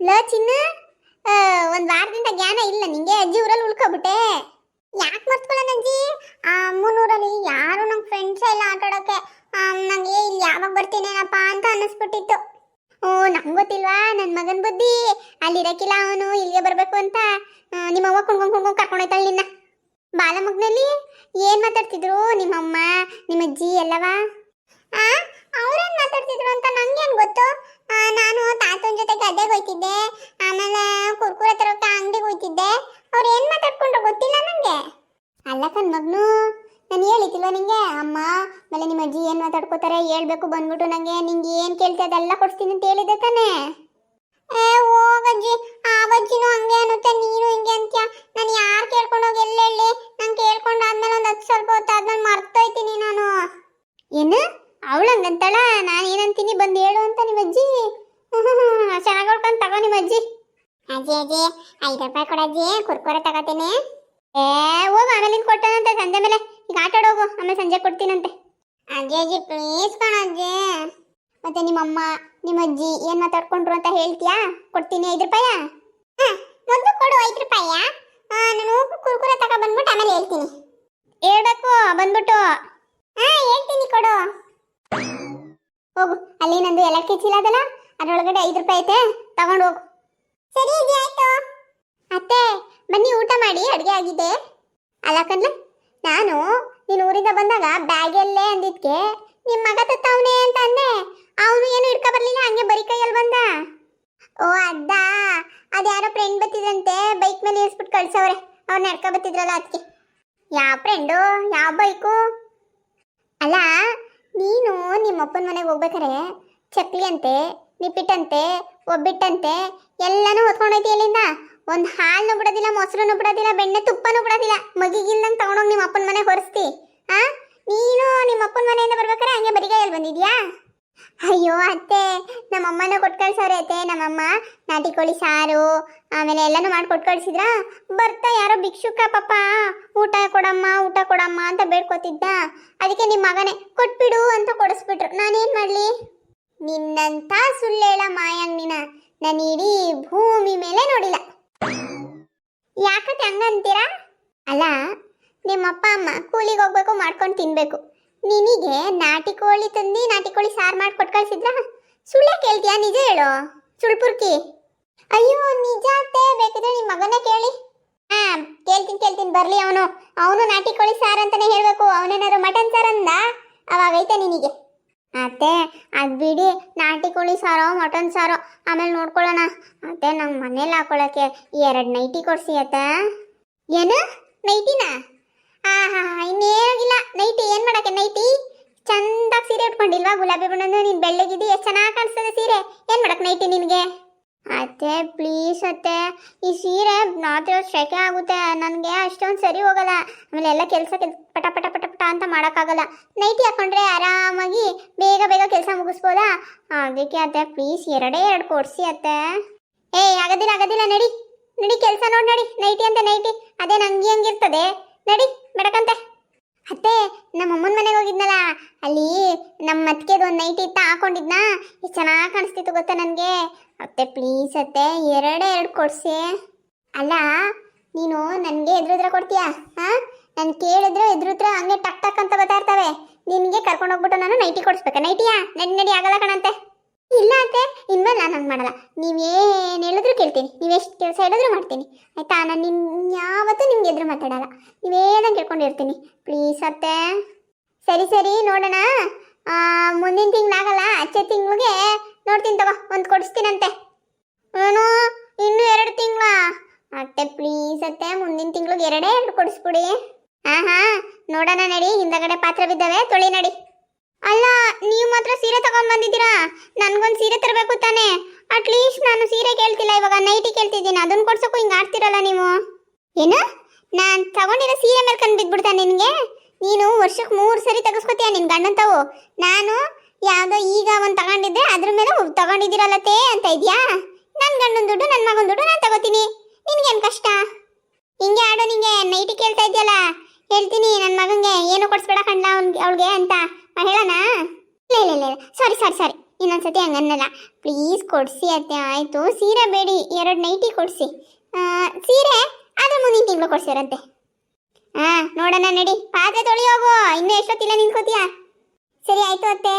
Low ಚಿನ್ನ, ಒಂದ್ ವಾರದಿಂದ ಜ್ಞಾನ ಇಲ್ಲ ನಿಂಗೆ. ಅಜ್ಜಿ ಊರಲ್ಲಿ ಉಳ್ಕೊಬಿಟ್ಟೆ. ಯಾಕೆ ಮರ್ತ್ಕೊಳ್ಳೋಣ ಅಜ್ಜಿ? ಅಮ್ಮನೂರಲ್ಲಿ ಯಾರು ನಮ್ಮ ಫ್ರೆಂಡ್ಸ್ ಎಲ್ಲ ಆಟಾಡೋಕೆ. ನಂಗೆ ಇಲ್ಲಿ ಯಾವಾಗ ಬರ್ತೀನೇನಪ್ಪ ಅಂತ ಅನ್ನಿಸ್ಬಿಟ್ಟಿತ್ತು. ನಂಗೆ ಗೊತ್ತಿಲ್ವಾ ನನ್ನ ಮಗನ ಬುದ್ಧಿ. ಅಲ್ಲಿರಕ್ಕಿಲ್ಲ ಅವನು, ಇಲ್ಲಿಗೆ ಬರಬೇಕು ಅಂತ ನಿಮ್ಮವ್ವ ಕುಣ್ಕೊಂಡು ಕರ್ಕೊಂಡೋಯ್ತಾಳೆ ನಿನ್ನ. ಬಾಲ ಮಗನಲ್ಲಿ ಏನ್ ಮಾತಾಡ್ತಿದ್ರು ನಿಮ್ಮಮ್ಮ ನಿಮ್ಮಜ್ಜಿ ಎಲ್ಲವಾ? ಅವ್ರೇನ್ ಮಾತಾಡ್ತಿದ್ರು ಅಂತ ನಂಗೇನ್ ಗೊತ್ತು. ನಾನು ತಾತನ ಜೊತೆ ಗದ್ದೆಗೆ ಹೋಯ್ತಿದ್ದೆ, ಆಮೇಲೆ ಕುರ್ಕುರೆ ತರೋಕೆ ಅಂಗಡಿಗೆ ಹೋಯ್ತಿದ್ದೆ. ಅವ್ರು ಏನ್ ಮಾತಾಡ್ಕೊಂಡ್ರು ಗೊತ್ತಿಲ್ಲ ನಂಗೆ. ಅಲ್ಲ ಕಣ್ ಮಗ್ನು, ನಾನು ಹೇಳಿದ್ದಿಲ್ವ ನಿಂಗೆ? ಅಮ್ಮ ಆಮೇಲೆ ನಿಮ್ಮ ಅಜ್ಜಿ ಏನ್ ಮಾತಾಡ್ಕೋತಾರೆ ಹೇಳ್ಬೇಕು ಬಂದ್ಬಿಟ್ಟು ನಂಗೆ. ನಿಂಗೆ ಏನ್ ಕೇಳ್ತೆ ಅದೆಲ್ಲ ಕೊಡ್ತೀನಿ ಅಂತ ಹೇಳಿದ್ದೆ ತಾನೆ. ಹೋಗಜ್ಜಿ, ಆ ಅಜ್ಜಿನೂ ಹಂಗೆ ಅನ್ನುತ್ತೆ, ನೀನು ಹಿಂಗೆ ಅಂತ್ಯ. ನಾನು ಯಾರು ಕೇಳ್ಕೊಂಡೋಗಿ ಎಲ್ಲ ಹೇಳಿ? ನಾನು ಕೇಳ್ಕೊಂಡಾದ್ಮೇಲೆ ಒಂದು 10 ಸ್ವಲ್ಪ ಹೊತ್ತಾದ್ಮೇಲೆ ಮರ್ತೋಯ್ತೀನಿ ನಾನು. ಏನು ಅವಳಂಗಂತಳ? ನಾನು ಏನಂತೀನಿ ಬಂದು ಹೇಳು ಅಂತ ನಿಮ್ಮ ಅಜ್ಜಿ? ಚೆನ್ನಾಗಿ ಹೊಡ್ಕೊಂಡು ತಗೋ ನಿಮ್ಮ ಅಜ್ಜಿ. ಅಜ್ಜಿ ಅಜ್ಜಿ 5 ರೂಪಾಯಿ ಕೊಡಜ್ಜಿ, ಕುರ್ಕುರೆ ತಗೋತೀನಿ. ಹೋಗು, ಆಮೇಲೆ ನಿನ್ ಕೊಟ್ಟನಂತೆ ಸಂಜೆ ಮೇಲೆ. ಈಗ ಆಟಾಡೋಗು, ಆಮೇಲೆ ಸಂಜೆ ಕೊಡ್ತೀನಂತೆ. ಅಜ್ಜಿ ಅಜ್ಜಿ ಪ್ಲೀಸ್ ಕಣ ಅಜ್ಜಿ. ಮತ್ತೆ ನಿಮ್ಮಮ್ಮ ನಿಮ್ಮ ಅಜ್ಜಿ ಏನ್ ಮಾತಾಡ್ಕೊಂಡ್ರು ಅಂತ ಹೇಳ್ತೀಯಾ? ಕೊಡ್ತೀನಿ 5 ರೂಪಾಯಿ. ಮೊದಲು ಕೊಡು 5 ರೂಪಾಯಿ. ನಾನು ಕುರ್ಕುರೆ ತಗೋ ಬಂದ್ಬಿಟ್ಟು ಆಮೇಲೆ ಹೇಳ್ತೀನಿ. ಹೇಳ್ಬೇಕು ಬಂದ್ಬಿಟ್ಟು. ಹೇಳ್ತೀನಿ, ಕೊಡು. ಹೋಗು, ಅಲ್ಲಿ ನಂದು ಎಲ್ಲಕ್ಕಿ ಚೀಲ ಅದಲ್ಲ, ಅದ್ರೊಳಗಡೆ 5 ರೂಪಾಯಿ ಐತೆ, ತಗೊಂಡು ಹೋಗು. ಸರಿ ಅಜ್ಜಿ, ಆಯ್ತು. ಅತ್ತೆ ಬನ್ನಿ ಊಟ ಮಾಡಿ, ಅಡುಗೆ ಆಗಿದೆ. ಅಲ್ಲ ಕಣ್ಣ, ನಾನು ನೀನು ಊರಿಂದ ಬಂದಾಗ ಬ್ಯಾಗಲ್ಲೇ ಅಂದಿದ್ಕೆ ನಿಮ್ಮ ಮಗ ತತ್ತವನೇ ಅಂತ ಅಂದೆ. ಅವನು ಏನು ಇಡ್ಕ ಬರ್ಲಿಲ್ಲ, ಹಂಗೆ ಬರೀ ಕೈಯಲ್ಲಿ ಬಂದ. ಓ ಅಡ್ಡ, ಅದ್ಯಾರೋ ಫ್ರೆಂಡ್ ಬತ್ತಿದ್ರಂತೆ, ಬೈಕ್ ಮೇಲೆ ಇಳಿಸ್ಬಿಟ್ಟು ಕಳ್ಸವ್ರೆ. ಅವ್ರು ನಡ್ಕ ಬತ್ತಿದ್ರಲ್ಲ ಅದಕ್ಕೆ. ಯಾವ ಫ್ರೆಂಡು, ಯಾವ ಬೈಕು? ಅಲ್ಲ, ನೀನು ನಿಮ್ಮಪ್ಪನ ಮನೆಗೆ ಹೋಗ್ಬೇಕಾರೆ ಚಕ್ಲಿ ಅಂತೆ, ನಿಪ್ಪಿಟ್ಟಂತೆ, ಒಬ್ಬಿಟ್ಟಂತೆ ಎಲ್ಲನೂ ಹೊತ್ಕೊಂಡೋಯ್ತಿ. ಎಲ್ಲಿಂದ ಒಂದು ಹಾಲನ್ನು ಬಿಡೋದಿಲ್ಲ, ಮೊಸರನ್ನು ಬಿಡೋದಿಲ್ಲ, ಬೆಣ್ಣೆ ತುಪ್ಪನೂ ಬಿಡೋದಿಲ್ಲ. ಮಗಿಗಿಲ್ದಂಗೆ ತಗೊಂಡೋಗಿ ನಿಮ್ಮ ಅಪ್ಪನ ಮನೆಗೆ ಹೊರಿಸ್ತಿ. ನೀನು ನಿಮ್ಮ ಅಪ್ಪನ ಮನೆಯಿಂದ ಬರ್ಬೇಕಾರೆ ಹಂಗೆ ಬರಿಗಾಯಲ್ಲಿ ಬಂದಿದ್ಯಾ? ಅಯ್ಯೋ ಅತ್ತೆ, ನಮ್ಮಮ್ಮನ ಕೊಟ್ಟು ಕಳ್ಸವ್ರೆ ಅತ್ತೆ. ನಮ್ಮಮ್ಮ ನಾಟಿ ಕೋಳಿ ಸಾರು ಆಮೇಲೆ ಎಲ್ಲನೂ ಮಾಡಿ ಕೊಟ್ಟು ಕಳ್ಸಿದ್ರ. ಬರ್ತಾ ಯಾರೋ ಭಿಕ್ಷುಕ ಪಾಪ ಊಟ ಕೊಡಮ್ಮ ಊಟ ಕೊಡಮ್ಮ ಅಂತ ಬೇಡ್ಕೋತಿದ್ದ. ಅದಕ್ಕೆ ನಿಮ್ಮ ಮಗನೇ ಕೊಟ್ಬಿಡು ಅಂತ ಕೊಡಿಸ್ಬಿಟ್ರು. ನಾನೇನು ಮಾಡಲಿ? ನಿನ್ನಂಥ ಸುಳ್ಳೇಳ ಮಾಯಂಗಿನ ನಾನು ಇಡೀ ಭೂಮಿ ಮೇಲೆ ನೋಡಿಲ್ಲ. ಯಾಕತ್ತೆ ಹಂಗಂತೀರಾ? ಅಲ್ಲ, ನಿಮ್ಮಪ್ಪ ಅಮ್ಮ ಕೂಲಿಗೆ ಹೋಗ್ಬೇಕು, ಮಾಡ್ಕೊಂಡು ತಿನ್ಬೇಕು. ನಿನಗೆ ನಾಟಿ ಕೋಳಿ ತಂದು ನಾಟಿ ಕೋಳಿ ಸಾರು ಮಾಡಿ ಕೊಟ್ಟು ಕಳ್ಸಿದ್ರ? ಸುಳ್ಳೆ ಕೇಳ್ತೀಯಾ? ನಿಜ ಹೇಳು, ಸುಳ್ಪುರ್ಕಿ. ಅಯ್ಯೋ ನಿಜ ಅತ್ತೆ, ಬೇಕಿದ್ರೆ ನಿಮ್ಮ ಮಗನೇ ಕೇಳಿ. ಕೇಳ್ತೀನಿ ಬರ್ಲಿ. ಅವನು ನಾಟಿ ಕೋಳಿ ಸಾರು ಅಂತಾನೆ ಹೇಳ್ಬೇಕು. ಅವನೇನಾದ್ರು ಮಟನ್ ಸಾರು ಅಂದ ಅವಾಗೈತೆ ನಿನಗೆ. ಅತ್ತೆ ಅದು ಬಿಡಿ, ನಾಟಿ ಕೋಳಿ ಸಾರೋ ಮಟನ್ ಸಾರೋ ಆಮೇಲೆ ನೋಡ್ಕೊಳ್ಳೋಣ. ಅತ್ತೆ ನಂಗೆ ಮನೇಲಿ ಹಾಕೊಳ್ಳೋಕ್ಕೆ 2 ನೈಟಿ ಕೊಡ್ಸಿ ಅತ್ತೆ. ಏನು ನೈಟಿನ? ಇನ್ನೇನಾಗಿಲ್ಲ ನೈಟಿ. ಏನು ಮಾಡೋಕ್ಕೆ ನೈಟಿ? ಚಂದಾಗಿ ಸೀರೆ ಉಟ್ಕೊಂಡಿಲ್ವಾ? ಗುಲಾಬಿ ಬಣ್ಣದ್ದು ನೀನು ಬೆಳ್ಳಗಿದ್ದು ಎಷ್ಟು ಚೆನ್ನಾಗಿ ಕಾಣಿಸ್ತದೆ ಸೀರೆ. ಏನು ಮಾಡೋಕ್ಕೆ ನೈಟಿ ನಿನಗೆ? ಅತ್ತೆ ಪ್ಲೀಸ್ ಅತ್ತೆ, ಈ ಸೀರೆ ನಾಟಿ ಸೆಕೆ ಆಗುತ್ತೆ, ನನಗೆ ಅಷ್ಟೊಂದು ಸರಿ ಹೋಗಲ್ಲ. ಆಮೇಲೆ ಎಲ್ಲ ಕೆಲಸಕ್ಕೆ ಪಟ ಪಟ ಪಟ ಪಟ ಅಂತ ಮಾಡೋಕ್ಕಾಗಲ್ಲ. ನೈಟಿ ಹಾಕೊಂಡ್ರೆ ಆರಾಮಾಗಿ ಬೇಗ ಬೇಗ ಕೆಲಸ ಮುಗಿಸ್ಬೋದಾ? ಅದಕ್ಕೆ ಅತ್ತೆ ಪ್ಲೀಸ್ 2 ಕೊಡಿಸಿ ಅತ್ತೆ. ಆಗೋದಿಲ್ಲ ನಡಿ ಕೆಲಸ ನೋಡಿ ನಡಿ. ನೈಟಿ ಅಂತ ನೈಟಿ ಅದೇ ನಂಗೆ ಹಂಗಿರ್ತದೆ. ನಡಿ ಬೇಡಕಂತೆ. ಅತ್ತೆ ನಮ್ಮ ಅಮ್ಮನ ಮನೆಗೆ ಹೋಗಿದ್ನಲ್ಲ, ಅಲ್ಲಿ ನಮ್ಮ ಅತ್ತಿಗೆದು ಒಂದು ನೈಟಿ ಇತ್ತ, ಹಾಕೊಂಡಿದ್ನ. ಎಷ್ಟು ಚೆನ್ನಾಗಿ ಕಾಣಿಸ್ತಿತ್ತು ಗೊತ್ತಾ ನನಗೆ. ಅತ್ತೆ ಪ್ಲೀಸ್ ಅತ್ತೆ 2 ಕೊಡಿಸಿ. ಅಲ್ಲ, ನೀನು ನನಗೆ ಎದುರುದ್ರ ಕೊಡ್ತೀಯಾ? ನಾನು ಕೇಳಿದ್ರೆ ಎದುರುತ್ರ ಹಂಗೆ ಟಕ್ ಟಕ್ ಅಂತ ಬರ್ತಾ ಇರ್ತವೆ. ನಿನಗೆ ಕರ್ಕೊಂಡು ಹೋಗ್ಬಿಟ್ಟು ನಾನು ನೈಟಿ ಕೊಡಿಸ್ಬೇಕಾ? ನೈಟಿಯಾ? ನಡಿ ಆಗಲ್ಲ ಕಣಂತೆ. ಇಲ್ಲ ಅತ್ತೆ, ಇನ್ಮೇಲೆ ನಾನು ಹಂಗೆ ಮಾಡಲ್ಲ. ನೀವೇನು ಹೇಳಿದ್ರು ಕೇಳ್ತೀನಿ, ನೀವೆಷ್ಟು ಕೆಲಸ ಹೇಳಿದ್ರು ಮಾಡ್ತೀನಿ ಆಯಿತಾ? ನಾನು ಯಾವತ್ತೂ ನಿಮ್ಗೆ ಎದುರು ಮಾತಾಡಲ್ಲ, ನೀವೇನಂಗೆ ಕೇಳ್ಕೊಂಡಿರ್ತೀನಿ. ಪ್ಲೀಸ್ ಅತ್ತೆ. ಸರಿ ನೋಡೋಣ. ಮುಂದಿನ ತಿಂಗಳಾಗಲ್ಲ, ಆಚೆ ತಿಂಗಳಿಗೆ ನೋಡ್ತೀನಿ ತಗೋ, ಒಂದು ಕೊಡಿಸ್ತೀನಂತೆ. ಏನು ಇನ್ನೂ 2 ತಿಂಗಳ? ಅತ್ತೆ ಪ್ಲೀಸ್ ಅತ್ತೆ, ಮುಂದಿನ ತಿಂಗಳಿಗೆ 2 ಕೊಡಿಸ್ಬಿಡಿ. ನೋಡೋಣ ನಡಿ. ಹಿಂದಗಡೆ ಪಾತ್ರೆ ಬಿದ್ದಾವೆ, ತೊಳಿ ನಡಿ. ಅಲ್ಲ, ನೀವು ಮಾತ್ರ ಸೀರೆ ತಗೊಂಡ್ ಬಂದಿದ್ದೀರಾ, ನನ್ಗೊಂದು ಸೀರೆ ತರಬೇಕು ತಾನೆ. ಅಟ್ಲೀಸ್ಟ್ ನಾನು ಸೀರೆ ಕೇಳ್ತಿಲ್ಲ, ಇವಾಗ ನೈಟಿ ಕೇಳ್ತಿದ್ದೀನಿ. ಅದನ್ನ ಕೊಡ್ಸೋಕ್ಕೂ ಹಿಂಗೆ ಆಡ್ತಿರಲ್ಲ ನೀವು. ಏನು? ನಾನು ತಗೊಂಡಿರೋ ಸೀರೆ ಮೇಲೆ ಕಂಡು ಬಿದ್ಬಿಡ್ತಾ ನಿನಗೆ? ನೀನು ವರ್ಷಕ್ಕೆ 3 ಸರಿ ತೆಗೆಸ್ಕೊತೀಯ ನಿನ್ನ ಗಂಡಂತವು. ನಾನು ಯಾವುದೋ ಈಗ ಒಂದು ತಗೊಂಡಿದ್ದೆ, ಅದ್ರ ಮೇಲೆ ತಗೊಂಡಿದ್ದೀರಲ್ಲತ್ತೇ ಅಂತ ಇದೆಯಾ? ನನ್ನ ಗಂಡನ ದುಡ್ಡು, ನನ್ನ ಮಗನ ದುಡ್ಡು ನಾನು ತಗೋತೀನಿ. ನಿನ್ಗೇನು ಕಷ್ಟ? ಹಿಂಗೆ ಆಡೋ. ನಿಂಗೆ ನೈಟಿ ಕೇಳ್ತಾ ಇದೆಯಲ್ಲ, ಹೇಳ್ತೀನಿ ನನ್ನ ಮಗಂಗೆ ಏನು ಕೊಡಿಸ್ಬೇಡ ಕಣ್ಣ ಅವಳಿಗೆ ಅಂತ ಹೇಳೋಣ. ಇಲ್ಲ ಸಾರಿ ಇನ್ನೊಂದ್ಸತಿ ಹಂಗನ್ನಲ್ಲ. ಪ್ಲೀಸ್ ಕೊಡಿಸಿ ಅತ್ತೆ, ಆಯಿತು. ಸೀರೆ ಬೇಡಿ, 2 ನೈಟಿ ಕೊಡಿಸಿ. ಸೀರೆ ಅದು ಮುಂದಿನ ತಿಂಗಳು ಕೊಡ್ಸಿರಂತೆ. ನೋಡೋಣ ನಡಿ. ಪಾತ್ರೆ ತೊಳಿ ಹೋಗು, ಇನ್ನೂ ಎಷ್ಟೊತ್ತಿಲ್ಲ ನಿಂತ್ಕೋತೀಯ. ಸರಿ ಆಯಿತು ಅತ್ತೆ.